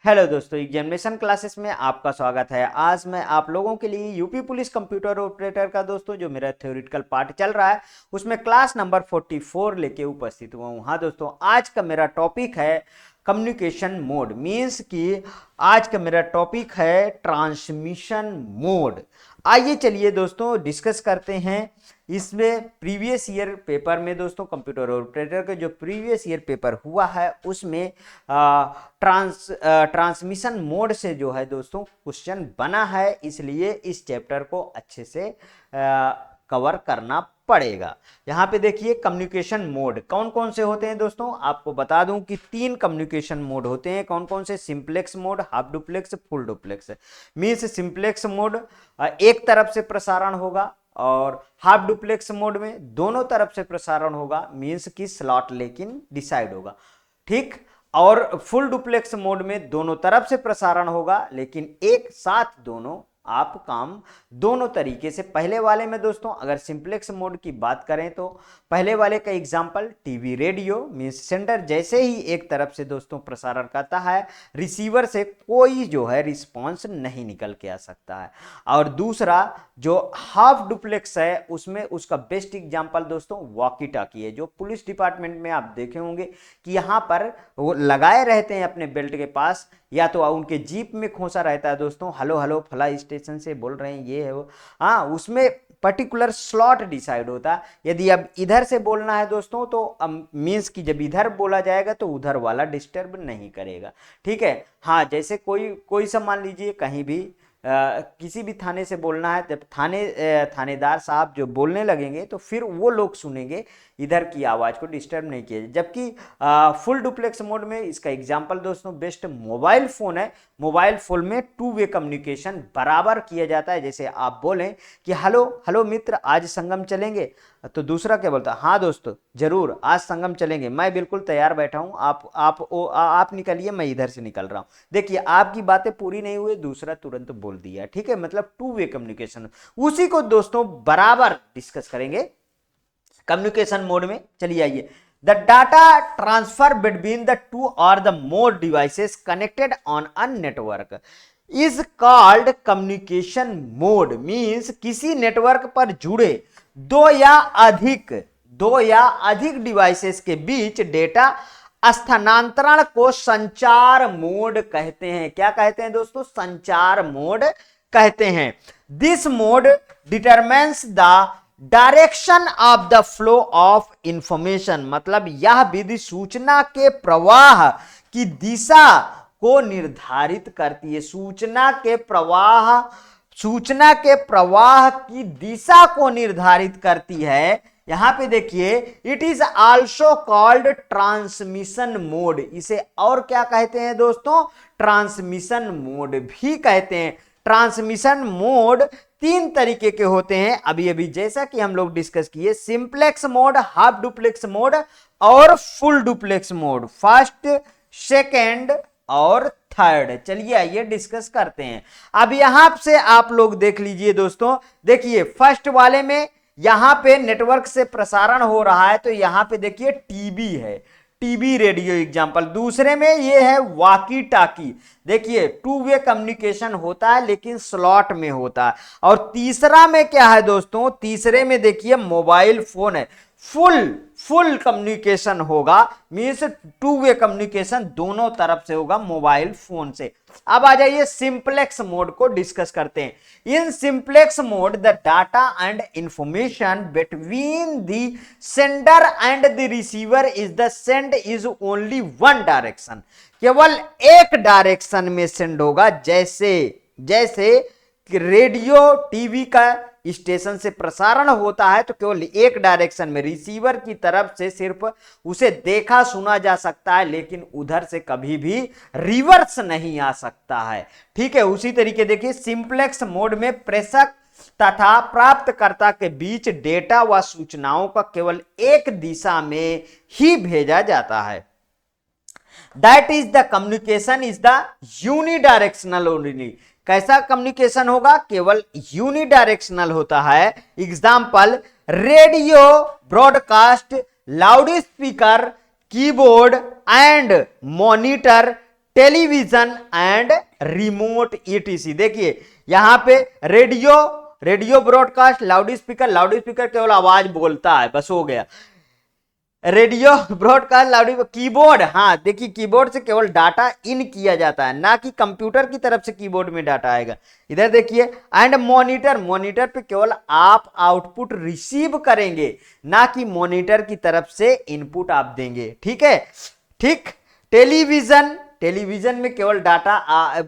Hello दोस्तों, examination classes में आपका स्वागत है। आज मैं आप लोगों के लिए यूपी पुलिस कंप्यूटर ऑपरेटर का दोस्तों जो मेरा थ्योरेटिकल पार्ट चल रहा है उसमें क्लास नंबर 44 लेके उपस्थित हुआ हूँ। हाँ दोस्तों, आज का मेरा टॉपिक है कम्युनिकेशन मोड। मीन्स कि आज का मेरा टॉपिक है ट्रांसमिशन मोड। आइए चलिए दोस्तों डिस्कस करते हैं। इसमें प्रीवियस ईयर पेपर में दोस्तों कंप्यूटर ऑपरेटर का जो प्रीवियस ईयर पेपर हुआ है उसमें ट्रांसमिशन मोड से जो है दोस्तों क्वेश्चन बना है, इसलिए इस चैप्टर को अच्छे से कवर करना पड़ेगा। यहाँ पे देखिए कम्युनिकेशन मोड कौन कौन से होते हैं दोस्तों, आपको बता दूं कि 3 कम्युनिकेशन मोड होते हैं। कौन कौन से? Simplex mode, half duplex, full duplex. Means simplex mode एक तरफ से प्रसारण होगा और हाफ डुप्लेक्स मोड में दोनों तरफ से प्रसारण होगा, मीन्स कि स्लॉट लेकिन डिसाइड होगा, ठीक। और फुल डुप्लेक्स मोड में दोनों तरफ से प्रसारण होगा लेकिन एक साथ दोनों आप काम दोनों तरीके से। पहले वाले में दोस्तों अगर सिंप्लेक्स मोड की बात करें तो पहले वाले का example TV radio, means sender जैसे ही एक तरफ से दोस्तों प्रसारण करता है, रिसीवर से कोई जो है रिस्पांस नहीं निकल के आ सकता है। और दूसरा जो हाफ डुप्लेक्स है उसमें उसका बेस्ट एग्जांपल दोस्तों वॉकी टॉकी है, जो पुलिस डिपार्टमेंट में आप देखे होंगे कि यहाँ पर वो लगाए रहते हैं अपने बेल्ट के पास, या तो उनके जीप में खोसा रहता है दोस्तों, हेलो हेलो फला स्टेशन से बोल रहे हैं, ये है वो। हाँ, उसमें पर्टिकुलर स्लॉट डिसाइड होता है। यदि अब इधर से बोलना है दोस्तों तो मीन्स कि जब इधर बोला जाएगा तो उधर वाला डिस्टर्ब नहीं करेगा, ठीक है। हाँ, जैसे कोई सा मान लीजिए कहीं भी किसी भी थाने से बोलना है, जब थानेदार साहब जो बोलने लगेंगे तो फिर वो लोग सुनेंगे, इधर की आवाज़ को डिस्टर्ब नहीं किया। जबकि फुल डुप्लेक्स मोड में इसका एग्जांपल दोस्तों बेस्ट मोबाइल फ़ोन है। मोबाइल फ़ोन में 2 वे कम्युनिकेशन बराबर किया जाता है। जैसे आप बोलें कि हेलो हेलो मित्र, आज संगम चलेंगे, तो दूसरा क्या बोलता है? हाँ दोस्त जरूर, आज संगम चलेंगे, मैं बिल्कुल तैयार बैठा हूँ, आप निकलिए, मैं इधर से निकल रहा हूँ। देखिए आपकी बातें पूरी नहीं हुई, दूसरा तुरंत बोल दिया, ठीक है। मतलब 2 वे कम्युनिकेशन, उसी को दोस्तों बराबर डिस्कस करेंगे कम्युनिकेशन मोड में। चलिए आइए, the data transfer between the two or the more devices connected on a network is called communication mode. Means किसी नेटवर्क पर जुड़े दो या अधिक डिवाइसेस के बीच डेटा स्थानांतरण को संचार मोड कहते हैं। क्या कहते हैं दोस्तों? संचार मोड कहते हैं। This mode determines the direction of the flow of information. मतलब यह विधि सूचना के प्रवाह की दिशा को निर्धारित करती है। सूचना के प्रवाह की दिशा को निर्धारित करती है। यहां पे देखिए, it is also called transmission mode. इसे और क्या कहते हैं दोस्तों? ट्रांसमिशन मोड भी कहते हैं। ट्रांसमिशन मोड 3 तरीके के होते हैं, अभी अभी जैसा कि हम लोग डिस्कस किए, simplex mode, half duplex mode और full duplex mode, first, second और थर्ड। चलिए आइए डिस्कस करते हैं। अब यहां से आप लोग देख लीजिए दोस्तों, देखिए फर्स्ट वाले में यहां पे नेटवर्क से प्रसारण हो रहा है, तो यहां पे देखिए टीबी है, टीबी रेडियो एग्जांपल। दूसरे में ये है वॉकी टॉकी, देखिए 2 वे कम्युनिकेशन होता है लेकिन स्लॉट में होता है। और तीसरा में क्या है दोस्तों? तीसरे में देखिए मोबाइल फोन है, फुल कम्युनिकेशन होगा, मीन्स 2 वे कम्युनिकेशन दोनों तरफ से होगा मोबाइल फोन से। अब आ जाइए सिंप्लेक्स मोड को डिस्कस करते हैं। In simplex mode the data and information between the sender and the receiver is the send is only one direction. केवल एक डायरेक्शन में सेंड होगा। जैसे रेडियो टीवी का स्टेशन से प्रसारण होता है तो केवल एक डायरेक्शन में, रिसीवर की तरफ से सिर्फ उसे देखा सुना जा सकता है लेकिन उधर से कभी भी रिवर्स नहीं आ सकता है, ठीक है। उसी तरीके देखिए सिंप्लेक्स मोड में प्रेषक तथा प्राप्तकर्ता के बीच डेटा व सूचनाओं का केवल एक दिशा में ही भेजा जाता है। That is the communication is the unidirectional only. कैसा कम्युनिकेशन होगा? केवल यूनिडायरेक्शनल होता है। Example, radio broadcast, loud speaker, keyboard and monitor, television and remote etc. देखिए यहां पे रेडियो ब्रॉडकास्ट, लाउड स्पीकर केवल आवाज बोलता है, बस हो गया। रेडियो ब्रॉडकास्ट, लाउड, कीबोर्ड, हाँ देखिए कीबोर्ड से केवल डाटा इन किया जाता है, ना कि कंप्यूटर की तरफ से कीबोर्ड में डाटा आएगा। इधर देखिए एंड मॉनिटर पे केवल आप आउटपुट रिसीव करेंगे, ना कि मॉनिटर की तरफ से इनपुट आप देंगे। ठीक है, ठीक। टेलीविजन में केवल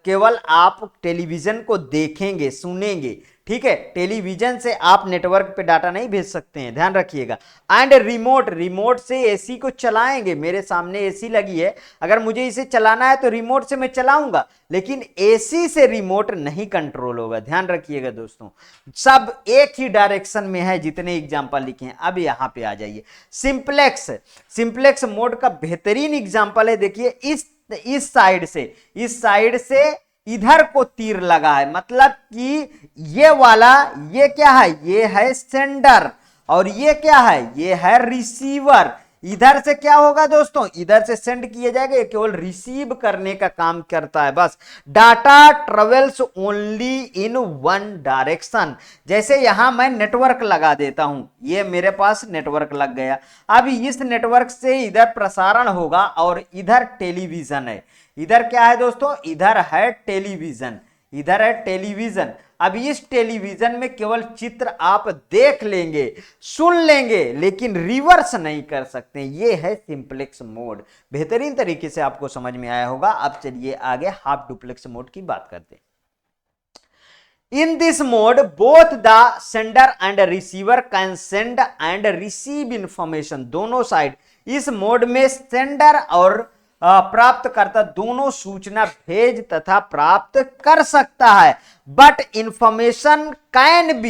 केवल आप टेलीविजन को देखेंगे, सुनेंगे। ठीक है, टेलीविजन से आप नेटवर्क पे डाटा नहीं भेज सकते हैं, ध्यान रखिएगा। एंड रिमोट से एसी को चलाएंगे। मेरे सामने एसी लगी है, अगर मुझे इसे चलाना है तो रिमोट से मैं चलाऊंगा, लेकिन एसी से रिमोट नहीं कंट्रोल होगा, ध्यान रखिएगा दोस्तों। सब एक ही डायरेक्शन में है जितने एग्जांपल लिखे हैं। अब यहां पे आ जाइए, सिंप्लेक्स मोड का बेहतरीन एग्जांपल है। देखिए इस साइड से इधर को तीर लगा है, मतलब कि ये वाला, ये क्या है, ये है सेंडर, और ये क्या है, ये है रिसीवर। इधर से क्या होगा दोस्तों, इधर से सेंड किया जाएगा, ये केवल रिसीव करने का काम करता है बस। Data travels only in one direction. जैसे यहां मैं नेटवर्क लगा देता हूं, ये मेरे पास नेटवर्क लग गया, अब इस नेटवर्क से इधर प्रसारण होगा, और इधर टेलीविजन है। इधर क्या है दोस्तों, इधर है टेलीविजन। अब इस टेलीविजन में केवल चित्र आप देख लेंगे, सुन लेंगे, लेकिन रिवर्स नहीं कर सकते। ये है सिंप्लेक्स मोड। बेहतरीन तरीके से आपको समझ में आया होगा। अब चलिए आगे हाफ डुप्लेक्स मोड की बात करते हैं। In this mode, both the sender and receiver can send and receive information। दोनों साइड इस मोड में सेंडर और प्राप्तकर्ता दोनों सूचना भेज तथा प्राप्त कर सकता है। But information can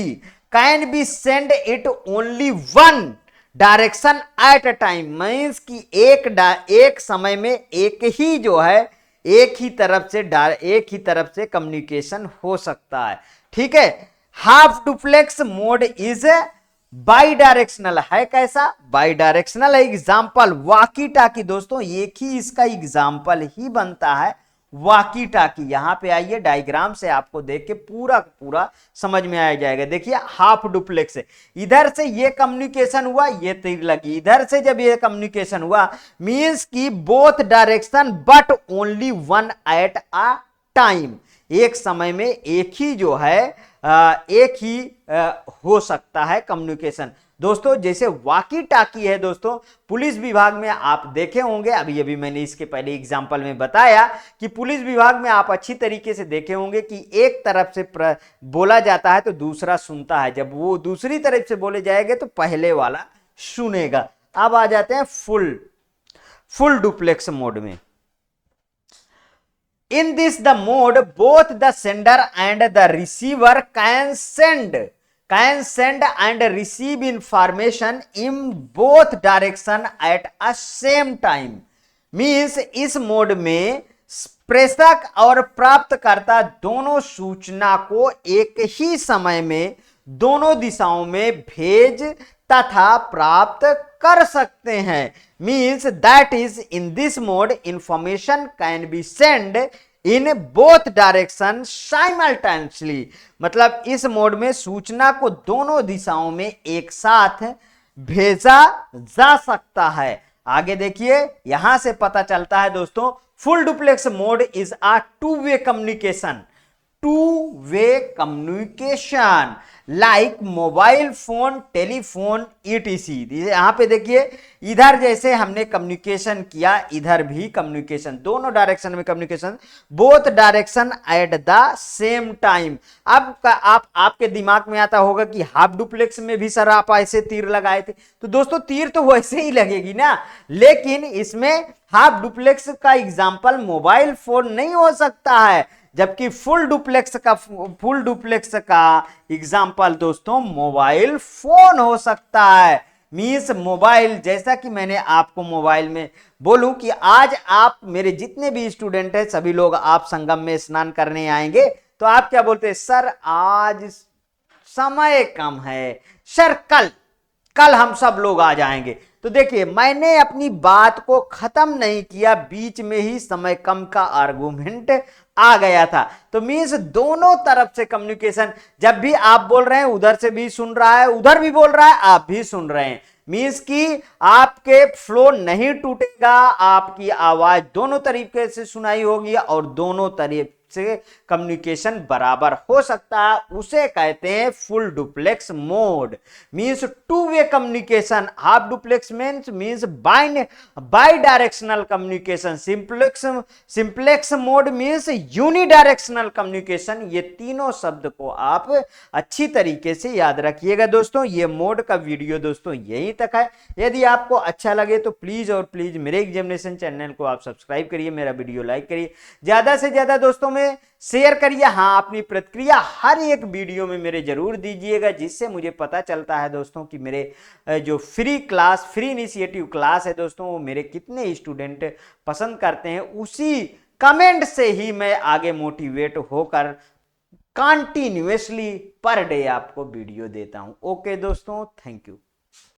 be send it only one direction at a time. Means कि एक समय में एक ही तरफ से कम्युनिकेशन हो सकता है। ठीक है, half duplex mode is by directional है। कैसा, बाई डायरेक्शनल है। एग्जाम्पल वाकी टाकी, दोस्तों एक ही इसका एग्जाम्पल ही बनता है, वाकी टाकी। यहां पे आइए, डायग्राम से आपको देख के पूरा समझ में आ जाएगा। देखिए हाफ डुप्लेक्स है, इधर से ये कम्युनिकेशन हुआ, ये तीर लगी, इधर से जब ये कम्युनिकेशन हुआ, मींस की both direction but only one at a time. एक समय में एक ही हो सकता है कम्युनिकेशन। दोस्तों जैसे वाकी टाकी है, दोस्तों पुलिस विभाग में आप देखे होंगे, अभी मैंने इसके पहले एग्जांपल में बताया कि पुलिस विभाग में आप अच्छी तरीके से देखे होंगे कि एक तरफ से बोला जाता है तो दूसरा सुनता है, जब वो दूसरी तरफ से बोले जाएंगे तो पहले वाला सुनेगा। अब आ जाते हैं फुल डुप्लेक्स मोड में। In this the mode, both the sender and the receiver can send and receive information in both direction at a same time। Means इस मोड में प्रेषक और प्राप्तकर्ता दोनों सूचना को एक ही समय में दोनों दिशाओं में भेज तथा प्राप्त कर सकते हैं। Means that is in this mode information can be send in both direction simultaneously. मतलब इस मोड में सूचना को दोनों दिशाओं में एक साथ भेजा जा सकता है। आगे देखिए, यहां से पता चलता है दोस्तों, full duplex mode is a two way communication like mobile phone, telephone etc। यहां पे देखिए, इधर जैसे हमने कम्युनिकेशन किया, इधर भी कम्युनिकेशन, दोनों डायरेक्शन में communication, both direction at the same time. अब आपके दिमाग में आता होगा कि हाफ डुप्लेक्स में भी सर आप ऐसे तीर लगाए थे, तो दोस्तों तीर तो वैसे ही लगेगी ना, लेकिन इसमें हाफ डुप्लेक्स का एग्जांपल मोबाइल फोन नहीं हो सकता है, जबकि फुल डुप्लेक्स का एग्जांपल दोस्तों मोबाइल फोन हो सकता है। मींस मोबाइल, जैसा कि मैंने आपको मोबाइल में बोलूं कि आज आप मेरे जितने भी स्टूडेंट हैं सभी लोग आप संगम में स्नान करने आएंगे, तो आप क्या बोलते हैं, सर आज समय कम है, सर कल हम सब लोग आ जाएंगे। तो देखिए मैंने अपनी बात को खत्म नहीं किया, बीच में ही समय कम का आर्गुमेंट आ गया था। तो मीन्स दोनों तरफ से कम्युनिकेशन, जब भी आप बोल रहे हैं उधर से भी सुन रहा है, उधर भी बोल रहा है आप भी सुन रहे हैं, मीन्स कि आपके फ्लो नहीं टूटेगा, आपकी आवाज दोनों तरीके से सुनाई होगी और दोनों तरीके से कम्युनिकेशन बराबर हो सकता है। उसे कहते हैं full duplex mode, means two way communication. Half duplex means by directional communication. Simplex mode means unidirectional communication. ये तीनों शब्द को आप अच्छी तरीके से याद रखिएगा दोस्तों। ये मोड का वीडियो दोस्तों यहीं तक है। यदि आपको अच्छा लगे तो प्लीज और प्लीज मेरे एग्जामिनेशन चैनल को आप सब्सक्राइब करिए, मेरा वीडियो लाइक करिए, ज्यादा से ज्यादा दोस्तों में शेयर करिए। हाँ, अपनी प्रतिक्रिया हर एक वीडियो में मेरे जरूर दीजिएगा, जिससे मुझे पता चलता है दोस्तों कि मेरे जो फ्री इनिशिएटिव क्लास है दोस्तों, वो मेरे कितने स्टूडेंट पसंद करते हैं। उसी कमेंट से ही मैं आगे मोटिवेट होकर कंटिन्यूअसली पर डे आपको वीडियो देता हूं। ओके दोस्तों, थैंक यू।